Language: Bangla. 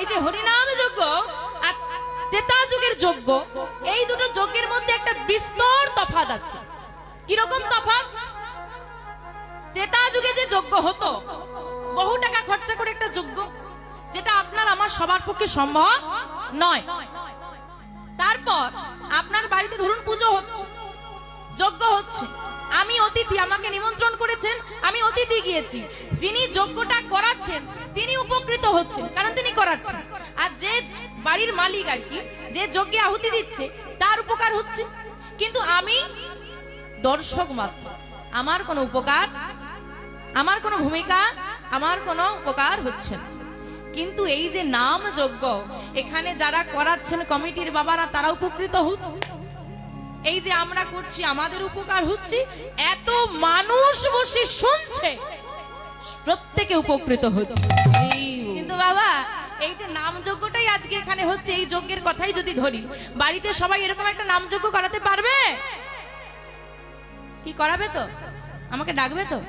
এই যে হরিনাম যজ্ঞ আর তেতা যুগের যজ্ঞ, এই দুটো যজ্ঞের মধ্যে একটা বিস্তর তফাৎ আছে। কিরকম তফাৎ? তেতা যুগে যে যজ্ঞ হতো, বহু টাকা খরচা করে একটা যজ্ঞ, যেটা আপনার আমার সবার পক্ষে সম্ভব নয়। তারপর আপনার বাড়িতে ধরুন পুজো হচ্ছে, যজ্ঞ হচ্ছে, আমি অতিথি, আমাকে নিমন্ত্রণ করেছেন, আমি অতিথি গিয়েছি, যিনি যজ্ঞটা করাচ্ছেন তিনি উপকৃত হচ্ছেন, কারণ তিনি করাচ্ছেন। আর যে বাড়ির মালিক আর কি, যে যজ্ঞে আহুতি দিচ্ছে তার উপকার হচ্ছে। কিন্তু আমি দর্শক মাত্র, আমার কোনো উপকার, আমার কোনো ভূমিকা, আমার কোনো উপকার হচ্ছে না। কিন্তু এই যে নাম যজ্ঞ, এখানে যারা করাচ্ছেন কমিটির বাবারা, তারা উপকৃত হচ্ছে। এই যে আমরা করছি, আমাদের উপকার হচ্ছে, এত মানুষ বসে শুনছে, প্রত্যেকে উপকৃত হচ্ছে। কিন্তু বাবা, এই যে নাম যজ্ঞটাই আজকে এখানে হচ্ছে, এই যজ্ঞের কথাই যদি ধরি, বাড়িতে সবাই এরকম একটা নাম যজ্ঞ করাতে পারবে? কি করাবে তো? আমাকে ডাকবে তো?